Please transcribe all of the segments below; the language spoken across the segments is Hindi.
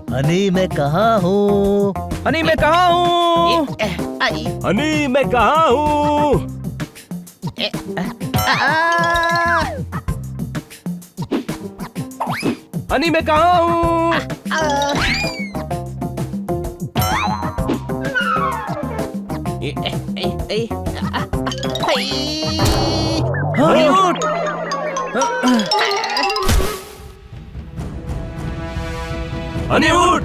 हनी मैं कहाँ हूँ? हनी मैं कहाँ हूँ? हनी मैं कहाँ हूँ? हनी मैं कहाँ हूँ? हनी उठ! हनी उठ!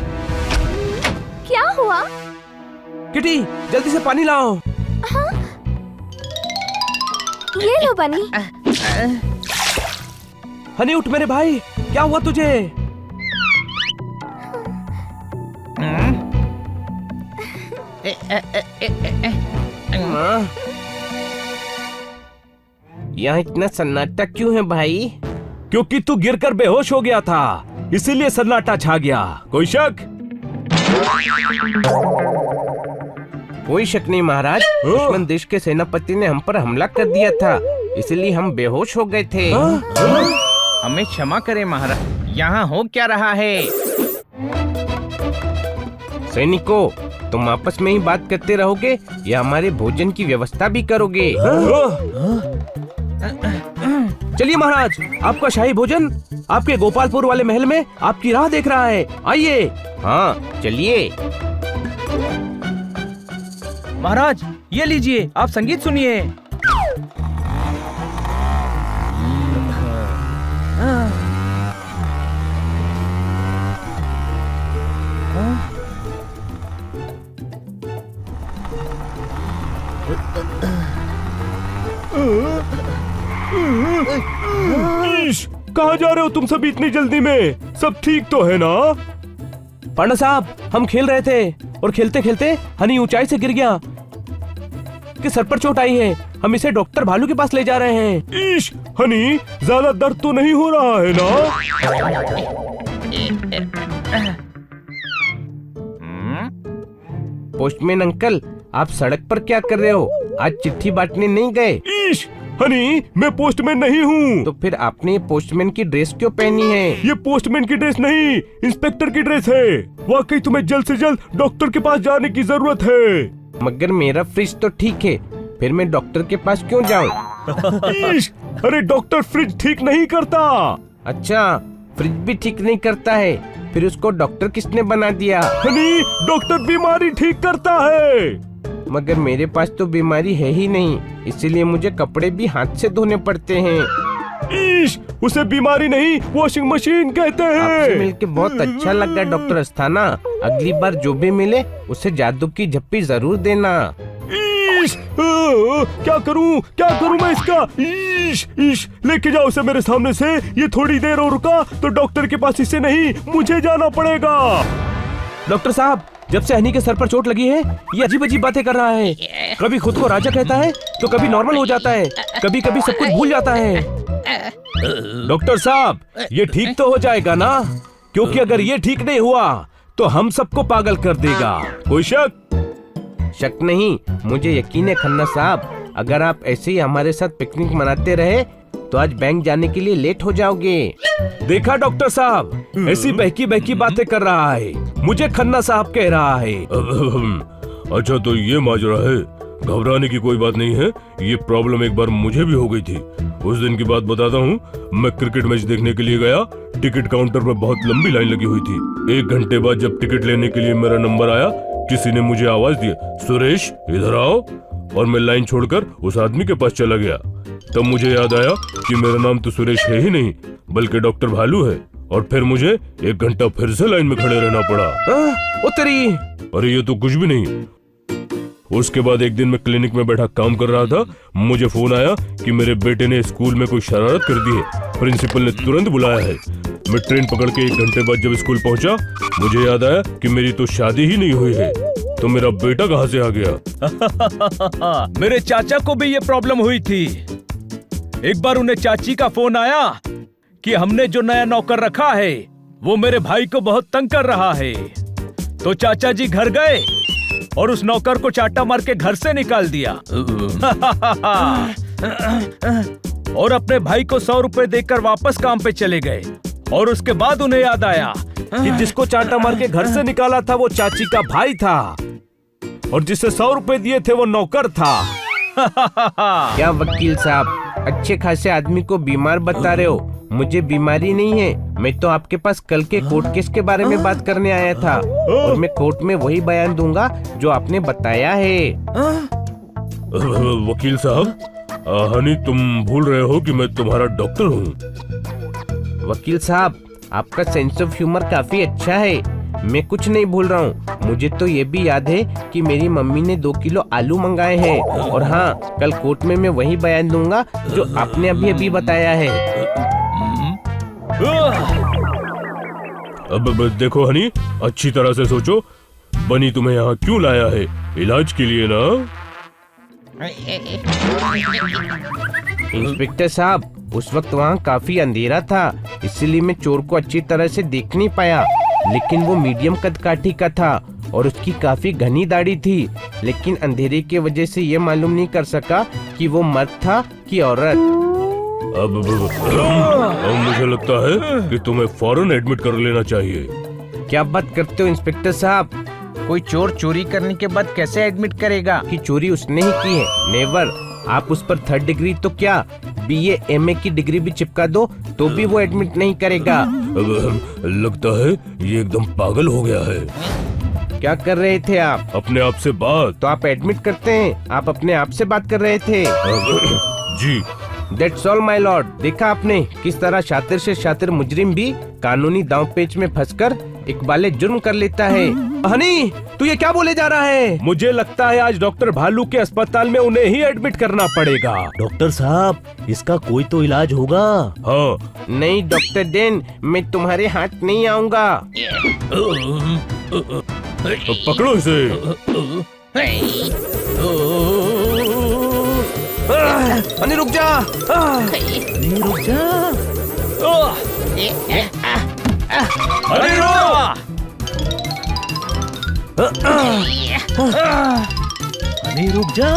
क्या हुआ? किटी जल्दी से पानी लाओ। ये लो बनी। हनी उठ मेरे भाई, क्या हुआ तुझे? यहाँ इतना सन्नाटा क्यों है भाई? क्योंकि तू गिरकर बेहोश हो गया था, इसीलिए सन्नाटा छा गया। कोई शक? कोई शक नहीं महाराज, दुश्मन देश के सेनापति ने हम पर हमला कर दिया था, इसलिए हम बेहोश हो गए थे। हमें क्षमा करें महाराज, यहाँ हो क्या रहा है? सैनिकों, तुम आपस में ही बात करते रहोगे या हमारे भोजन की व्यवस्था भी करोगे? चलिए महाराज, आपका शाही भोजन आपके गोपालपुर वाले महल में आपकी राह देख रहा है, आइए। हाँ चलिए। महाराज ये लीजिए, आप संगीत सुनिए। कहाँ जा रहे हो तुम सब इतनी जल्दी में? सब ठीक तो है ना? पांडा साहब, हम खेल रहे थे और खेलते खेलते हनी ऊंचाई से गिर गया कि सर पर चोट आई है। हम इसे डॉक्टर भालू के पास ले जा रहे हैं। ईश, हनी ज्यादा दर्द तो नहीं हो रहा है ना? पोस्टमैन अंकल, आप सड़क पर क्या कर रहे हो? आज चिट्ठी बांटने नहीं गए? ईश, हनी मैं पोस्टमैन नहीं हूँ। तो फिर आपने ये पोस्टमैन की ड्रेस क्यों पहनी है? ये पोस्टमैन की ड्रेस नहीं, इंस्पेक्टर की ड्रेस है। वाकई तुम्हें जल्द से जल्द डॉक्टर के पास जाने की जरूरत है। मगर मेरा फ्रिज तो ठीक है, फिर मैं डॉक्टर के पास क्यों जाऊँ? अरे डॉक्टर फ्रिज ठीक नहीं करता। अच्छा, फ्रिज भी ठीक नहीं करता है, फिर उसको डॉक्टर किसने बना दिया? हनी, डॉक्टर बीमारी ठीक करता है। मगर मेरे पास तो बीमारी है ही नहीं, इसीलिए मुझे कपड़े भी हाथ से धोने पड़ते हैं। ईश, उसे बीमारी नहीं, वॉशिंग मशीन कहते हैं। आपसे मिलके बहुत अच्छा लगा डॉक्टर अस्थाना। अगली बार जो भी मिले उसे जादू की झप्पी जरूर देना। ईश, क्या करूं मैं इसका? ईश, ईश, लेके जाओ उसे मेरे सामने से। ये थोड़ी देर और रुका तो डॉक्टर के पास इसे नहीं, मुझे जाना पड़ेगा। डॉक्टर साहब, जब से हनी के सर पर चोट लगी है ये अजीब अजीब बातें कर रहा है। कभी खुद को राजा कहता है तो कभी नॉर्मल हो जाता है, कभी कभी सब कुछ भूल जाता है। डॉक्टर साहब, ये ठीक तो हो जाएगा ना? क्योंकि अगर ये ठीक नहीं हुआ तो हम सबको पागल कर देगा। कोई शक? शक नहीं, मुझे यकीन है खन्ना साहब। अगर आप ऐसे ही हमारे साथ पिकनिक मनाते रहे तो आज बैंक जाने के लिए लेट हो जाओगे। देखा डॉक्टर साहब, ऐसी बहकी बहकी बातें कर रहा है, मुझे खन्ना साहब कह रहा है। अच्छा तो ये माजरा है, घबराने की कोई बात नहीं है। ये प्रॉब्लम एक बार मुझे भी हो गई थी। उस दिन की बात बताता हूँ। मैं क्रिकेट मैच देखने के लिए गया, टिकट काउंटर पर बहुत लंबी लाइन लगी हुई थी। 1 घंटे बाद जब टिकट लेने के लिए मेरा नंबर आया, किसी ने मुझे आवाज दी, सुरेश इधर आओ, और मैं लाइन छोड़कर उस आदमी के पास चला गया। तब मुझे याद आया कि मेरा नाम तो सुरेश है ही नहीं, बल्कि डॉक्टर भालू है। और फिर मुझे 1 घंटा फिर से लाइन में खड़े रहना पड़ा। ओ तेरी! अरे ये तो कुछ भी नहीं। उसके बाद एक दिन मैं क्लिनिक में बैठा काम कर रहा था, मुझे फोन आया कि मेरे बेटे ने स्कूल में कोई शरारत कर दी है। प्रिंसिपल ने तुरंत बुलाया है। मैं ट्रेन पकड़ के 1 घंटे बाद जब स्कूल पहुंचा, मुझे याद आया कि मेरी तो शादी ही नहीं हुई है, तो मेरा बेटा कहाँ से आ गया? मेरे चाचा को भी ये प्रॉब्लम हुई थी। एक बार उन्हें चाची का फोन आया कि हमने जो नया नौकर रखा है वो मेरे भाई को बहुत तंग कर रहा है। तो चाचा जी घर गए और उस नौकर को चाटा मार के घर से निकाल दिया। और अपने भाई को 100 रुपए देकर वापस काम पे चले गए। और उसके बाद उन्हें याद आया कि जिसको चांटा मार के घर से निकाला था वो चाची का भाई था, और जिसे 100 रुपए दिए थे वो नौकर था। क्या वकील साहब, अच्छे खासे आदमी को बीमार बता रहे हो? मुझे बीमारी नहीं है, मैं तो आपके पास कल के कोर्ट केस के बारे में बात करने आया था, और मैं कोर्ट में वही बयान दूंगा जो आपने बताया है। वकील साहब, हनी तुम भूल रहे हो कि मैं तुम्हारा डॉक्टर हूँ। वकील साहब, आपका सेंस ऑफ ह्यूमर काफी अच्छा है। मैं कुछ नहीं भूल रहा हूँ। मुझे तो ये भी याद है कि मेरी मम्मी ने 2 किलो आलू मंगाए हैं, और हाँ, कल कोर्ट में मैं वही बयान दूंगा जो आपने अभी अभी बताया है। अब देखो हनी, अच्छी तरह से सोचो, बनी तुम्हें यहाँ क्यों लाया है? इलाज के लिए ना? इंस्पेक्टर साहब, उस वक्त वहाँ काफी अंधेरा था, इसलिए मैं चोर को अच्छी तरह से देख नहीं पाया, लेकिन वो मीडियम कदकाठी का था और उसकी काफी घनी दाढ़ी थी, लेकिन अंधेरे की वजह से ये मालूम नहीं कर सका कि वो मर्द था कि औरत। अब मुझे लगता है कि तुम्हें फौरन एडमिट कर लेना चाहिए। क्या बात करते हो इंस्पेक्टर साहब? कोई चोर चोरी करने के बाद कैसे एडमिट करेगा? कि चोरी उसने ही की है? नेवर। आप उस पर 3rd डिग्री तो क्या, BA MA की डिग्री भी चिपका दो तो भी वो एडमिट नहीं करेगा। अब लगता है ये एकदम पागल हो गया है। क्या कर रहे थे आप? अपने आप से बात। तो आप एडमिट करते हैं, आप अपने आप से बात कर रहे थे। जी। That's all my lord। देखा आपने किस तरह शातिर से शातिर मुजरिम भी कानूनी दांव पेच में फंसकर इकबाले जुर्म कर लेता है। हनी, तू ये क्या बोले जा रहा है? मुझे लगता है आज डॉक्टर भालू के अस्पताल में उन्हें ही एडमिट करना पड़ेगा। डॉक्टर साहब, इसका कोई तो इलाज होगा। हाँ। नहीं डॉक्टर डेन, मैं तुम्हारे हाथ नहीं आऊंगा। पकड़ो इसे। हनी रुक जा। नहीं, रुक जा। अरे नहीं, रुक जा।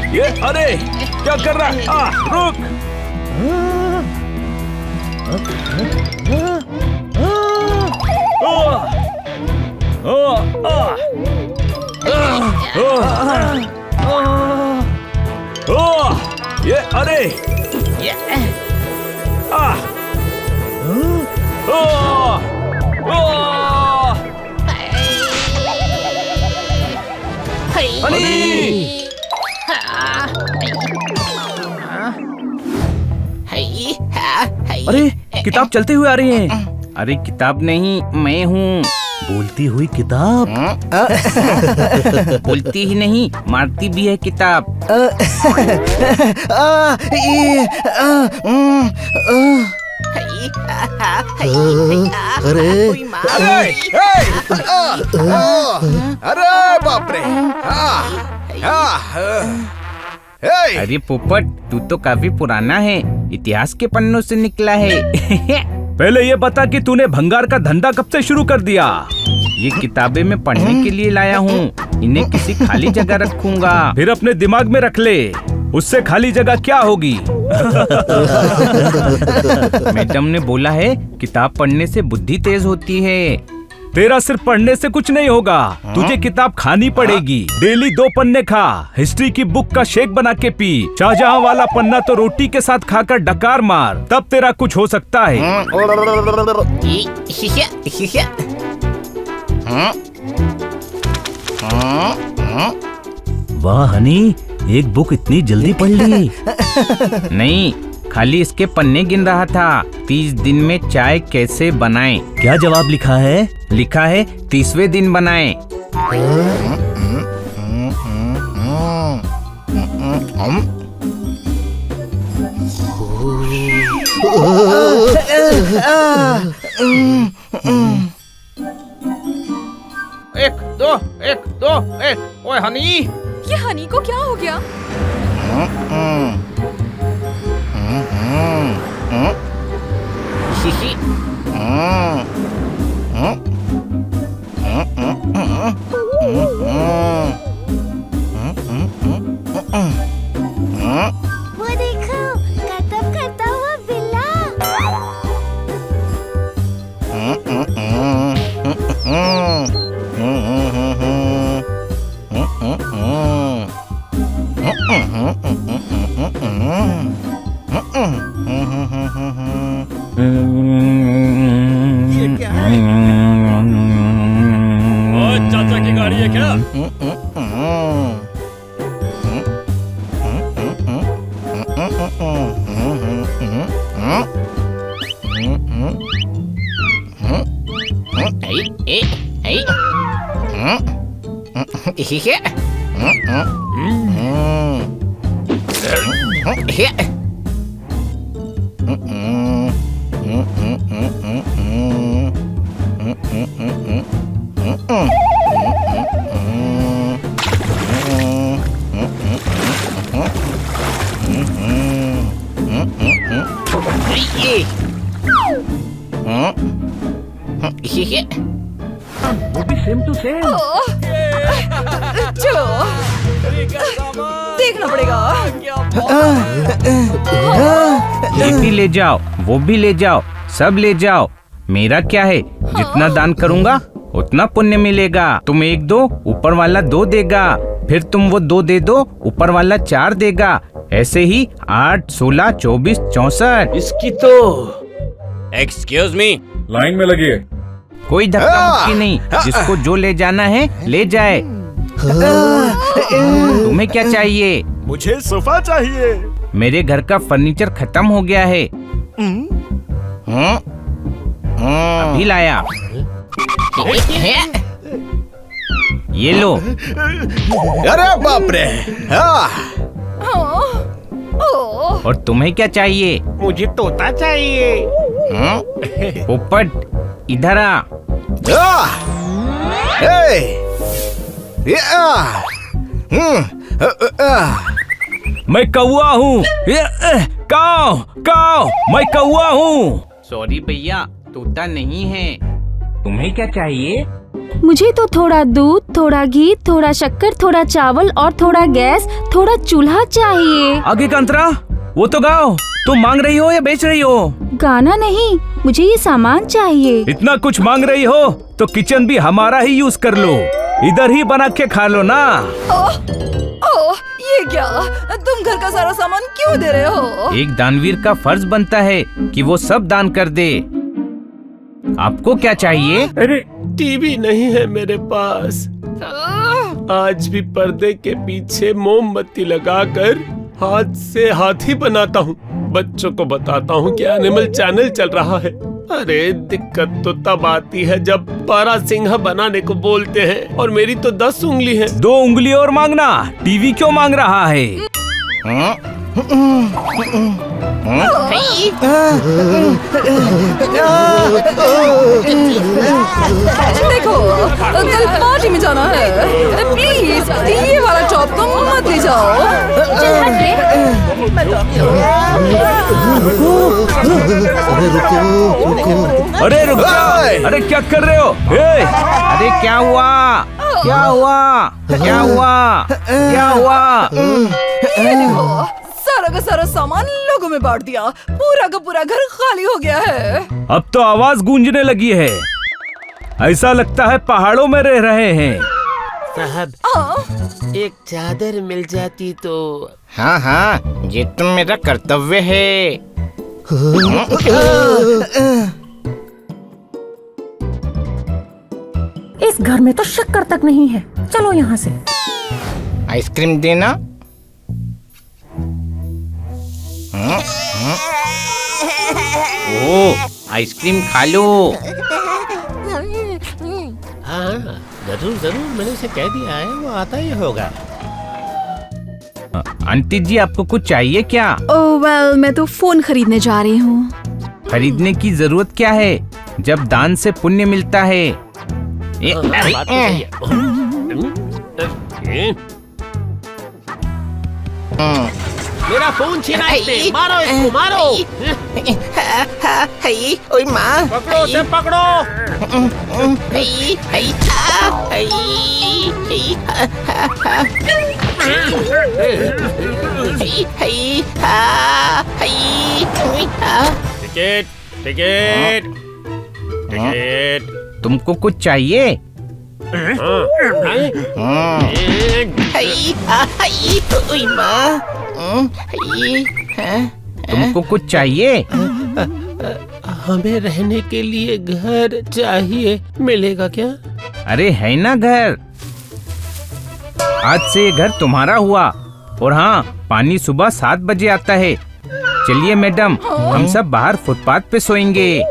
ये अरे क्या कर रहा है? रुक। ये अरे अरे किताब चलते हुए आ रही है। अरे किताब नहीं, मैं हूँ। बोलती हुई किताब। बोलती ही नहीं, मारती भी है किताब। अरे बाप रे। अरे पोपट, तू तो काफी पुराना है, इतिहास के पन्नों से निकला है। पहले ये बता कि तूने भंगार का धंधा कब से शुरू कर दिया? ये किताबें मैं पढ़ने के लिए लाया हूँ, इन्हें किसी खाली जगह रखूंगा। फिर अपने दिमाग में रख ले, उससे खाली जगह क्या होगी? मैडम ने बोला है किताब पढ़ने से बुद्धि तेज होती है। तेरा सिर्फ पढ़ने से कुछ नहीं होगा, तुझे किताब खानी पड़ेगी। डेली 2 पन्ने खा, हिस्ट्री की बुक का शेक बना के पी, शाहजहां वाला पन्ना तो रोटी के साथ खाकर डकार मार, तब तेरा कुछ हो सकता है। वाह हनी, एक बुक इतनी जल्दी पढ़ ली। नहीं, खाली इसके पन्ने गिन रहा था। 30 दिन में चाय कैसे बनाएं? क्या जवाब लिखा है? लिखा है 30वें दिन बनाएं। एक दो एक। ओए हनी, ये हनी को क्या हो गया? शिशी। वो देखो, करतब करता हुआ बिल्ला। ये क्या है? ओ, चाचा की गाड़ी है क्या? चलो, देखना पड़ेगा। ये भी ले जाओ, वो भी ले जाओ, सब ले जाओ। मेरा क्या है, जितना दान करूँगा उतना पुण्य मिलेगा। तुम 1 दो, ऊपर वाला 2 देगा। फिर तुम वो 2 दे दो, ऊपर वाला 4 देगा। ऐसे ही 8, 16, 24, 64। इसकी तो एक्सक्यूज मी, लाइन में लगी। कोई धक्का मुक्की नहीं, जिसको जो ले जाना है ले जाए। तुम्हें क्या चाहिए? मुझे सोफा चाहिए। मेरे घर का फर्नीचर खत्म हो गया है। अभी लाया। ये लो। अरे बाप रे। और तुम्हें क्या चाहिए? मुझे तोता चाहिए। पोपट, इधर आ। मैं कौवा हूँ। काव काव, मैं कौवा हूँ। सॉरी भैया, तोता नहीं है। तुम्हें क्या चाहिए? मुझे तो थोड़ा दूध, थोड़ा घी, थोड़ा शक्कर, थोड़ा चावल और थोड़ा गैस, थोड़ा चूल्हा चाहिए। आगे का अंतरा, वो तो गाओ। तुम मांग रही हो या बेच रही हो? गाना नहीं, मुझे ये सामान चाहिए। इतना कुछ मांग रही हो तो किचन भी हमारा ही यूज कर लो। इधर ही बना के खा लो ना। ओह, ये क्या? तुम घर का सारा सामान क्यों दे रहे हो? एक दानवीर का फर्ज बनता है कि वो सब दान कर दे। आपको क्या चाहिए? अरे टीवी नहीं है मेरे पास। आज भी पर्दे के पीछे मोमबत्ती लगाकर हाथ से हाथी बनाता हूँ। बच्चों को बताता हूँ कि एनिमल चैनल चल रहा है। अरे दिक्कत तो तब आती है जब 12 सिंह बनाने को बोलते हैं और मेरी तो 10 उंगली है। 2 उंगली और मांगना। टीवी क्यों मांग रहा है? देखो, कल पार्टी में जाना है। प्लीज ये वाला चॉप तो मत ले जाओ। अरे रुक जाओ। अरे क्या कर रहे हो? अरे क्या हुआ? क्या हुआ? क्या हुआ? क्या हुआ? ये देखो, सारा का सारा सामान लोगों में बांट दिया। पूरा का पूरा घर खाली हो गया है। अब तो आवाज गूंजने लगी है। ऐसा लगता है पहाड़ों में रह रहे हैं। साहब, एक चादर मिल जाती तो। हाँ हाँ, ये तो मेरा कर्तव्य है। इस घर में तो शक्कर तक नहीं है। चलो यहाँ से। आइसक्रीम देना। ओ, आइसक्रीम खा लो। हाँ जरूर जरूर, मैंने उसे कह दिया है, वो आता ही होगा। आंटी जी आपको कुछ चाहिए क्या? ओह वेल, मैं तो फोन खरीदने जा रही हूँ। खरीदने की जरूरत क्या है जब दान से पुण्य मिलता है। मेरा फोन छीना इसने, मारो इसको, मारो। ओए माँ, पकड़ो उसे, पकड़ो। Ticket, ticket, ticket. तुमको कुछ चाहिए? तुमको कुछ चाहिए? हमें रहने के लिए घर चाहिए, मिलेगा क्या? अरे है ना घर। आज से ये घर तुम्हारा हुआ। और हाँ, पानी सुबह 7 बजे आता है। चलिए मैडम, हम सब बाहर फुटपाथ पे सोएंगे।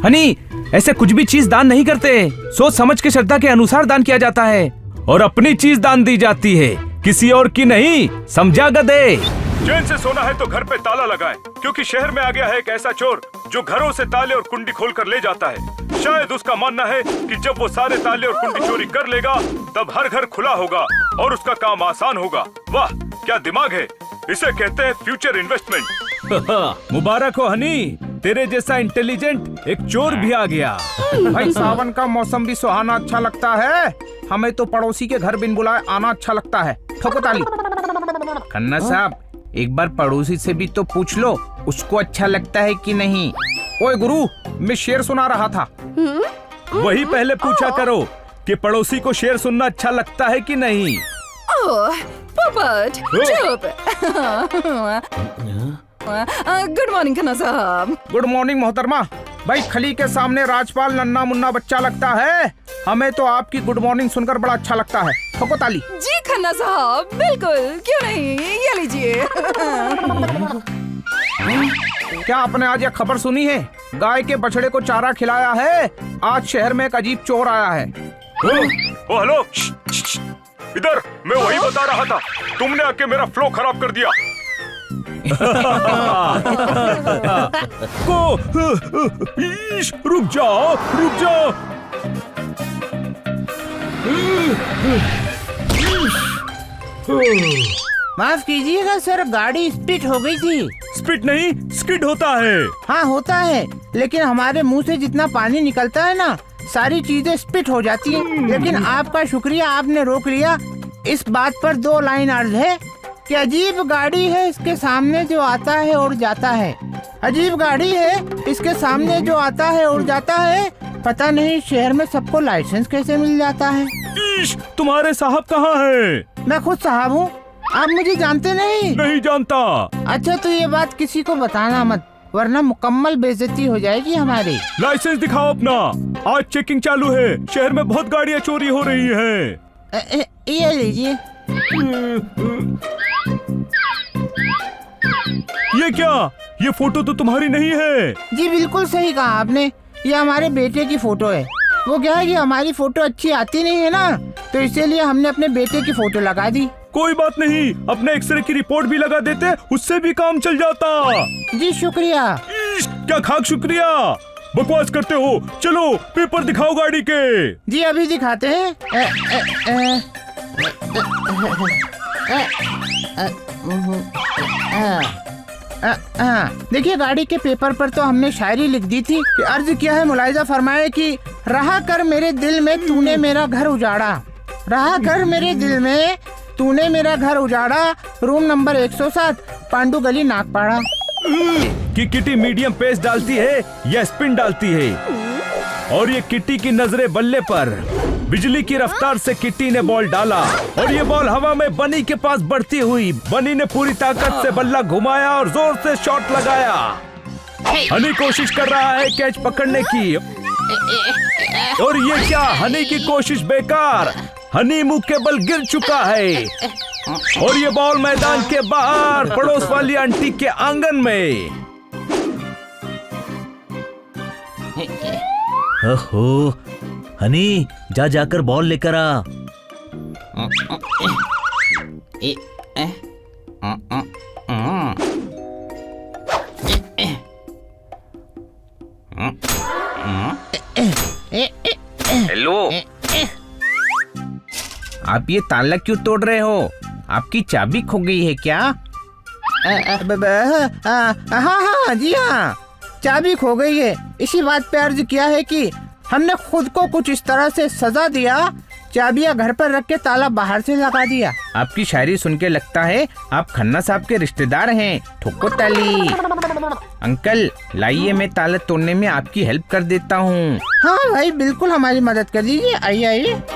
हनी, ऐसे कुछ भी चीज दान नहीं करते। सोच समझ के श्रद्धा के अनुसार दान किया जाता है और अपनी चीज दान दी जाती है, किसी और की नहीं। समझा गधे? चैन से सोना है तो घर पे ताला लगाएं, क्योंकि शहर में आ गया है एक ऐसा चोर जो घरों से ताले और कुंडी खोल कर ले जाता है। शायद उसका मानना है कि जब वो सारे ताले और कुंडी चोरी कर लेगा तब हर घर खुला होगा और उसका काम आसान होगा। वाह, क्या दिमाग है! इसे कहते हैं फ्यूचर इन्वेस्टमेंट। मुबारक हो हनी, तेरे जैसा इंटेलिजेंट एक चोर भी आ गया। भाई सावन का मौसम भी सुहाना अच्छा लगता है। हमें तो पड़ोसी के घर बिन बुलाए आना अच्छा लगता है। ठोको ताली। खन्ना साहब, एक बार पड़ोसी से भी तो पूछ लो उसको अच्छा लगता है कि नहीं। ओए गुरु, मैं शेर सुना रहा था। वही पहले पूछा करो कि पड़ोसी को शेर सुनना अच्छा लगता है कि नहीं। ओह पोपट, चुप। गुड मॉर्निंग खन्ना साहब। गुड मॉर्निंग मोहतरमा। भाई खली के सामने राजपाल नन्ना मुन्ना बच्चा लगता है। हमें तो आपकी गुड मॉर्निंग सुनकर बड़ा अच्छा लगता है। ठोको ताली। जी खन्ना साहब, बिल्कुल, क्यों नहीं, ये लीजिए। क्या आपने आज यह खबर सुनी है? गाय के बछड़े को चारा खिलाया है। आज शहर में एक अजीब चोर आया है। ओ हेलो, इधर, मैं वही बता रहा था। तुमने आके मेरा फ्लो खराब कर दिया। रुक जाओ, रुक जाओ। माफ कीजिएगा सर, गाड़ी स्पिट हो गई थी। स्पिट नहीं, स्किड होता है। हाँ होता है, लेकिन हमारे मुंह से जितना पानी निकलता है ना, सारी चीजें स्पिट हो जाती हैं। लेकिन आपका शुक्रिया, आपने रोक लिया। इस बात पर 2 लाइन अर्ज है कि अजीब गाड़ी है, इसके सामने जो आता है उड़ जाता है। अजीब गाड़ी है, इसके सामने जो आता है उड़ जाता है। पता नहीं शहर में सबको लाइसेंस कैसे मिल जाता है। तुम्हारे साहब कहाँ है? मैं खुद साहब हूँ। आप मुझे जानते नहीं? नहीं जानता। अच्छा, तो ये बात किसी को बताना मत, वरना मुकम्मल बेइज्जती हो जाएगी हमारी। लाइसेंस दिखाओ अपना। आज चेकिंग चालू है। शहर में बहुत गाड़ियाँ चोरी हो रही हैं। ये लीजिए। ये क्या? ये फोटो तो तुम्हारी नहीं है। जी बिल्कुल सही कहा आपने, ये हमारे बेटे की फोटो है। वो क्या है कि हमारी फोटो अच्छी आती नहीं है ना, तो इसीलिए हमने अपने बेटे की फोटो लगा दी। कोई बात नहीं, अपने एक्सरे की रिपोर्ट भी लगा देते, उससे भी काम चल जाता। जी शुक्रिया। क्या खाक शुक्रिया, बकवास करते हो। चलो पेपर दिखाओ गाड़ी के। जी अभी दिखाते हैं। देखिए, गाड़ी के पेपर पर तो हमने शायरी लिख दी थी कि अर्ज किया है मुलाहिजा फरमाए कि रहा कर मेरे दिल में तूने मेरा घर उजाड़ा। रहा कर मेरे दिल में तूने मेरा घर उजाड़ा। रूम नंबर 107, पांडू गली, नागपाड़ा। कि किटी मीडियम पेस डालती है या स्पिन डालती है, और ये किटी की नजरे बल्ले पर। बिजली की रफ्तार से किटी ने बॉल डाला और ये बॉल हवा में बनी के पास बढ़ती हुई। बनी ने पूरी ताकत से बल्ला घुमाया और जोर से शॉट लगाया। हनी कोशिश कर रहा है कैच पकड़ने की, और ये क्या, हनी की कोशिश बेकार। हनी मुंह के बल गिर चुका है और ये बॉल मैदान के बाहर पड़ोस वाली आंटी के आंगन में। ओहो, हनी जा जाकर बॉल लेकर आ। हेलो, आप ये ताला क्यों तोड़ रहे हो? आपकी चाबी खो गई है क्या? हाँ जी हाँ, चाबी खो गई है। इसी बात पे अर्ज किया है कि हमने खुद को कुछ इस तरह से सजा दिया, चाबियां घर पर रख के ताला बाहर से लगा दिया। आपकी शायरी सुन के लगता है आप खन्ना साहब के रिश्तेदार हैं। ठोको ताली। अंकल लाइए, मैं ताला तोड़ने में आपकी हेल्प कर देता हूँ। हाँ भाई बिल्कुल, हमारी मदद कर दीजिए। आइए आइए।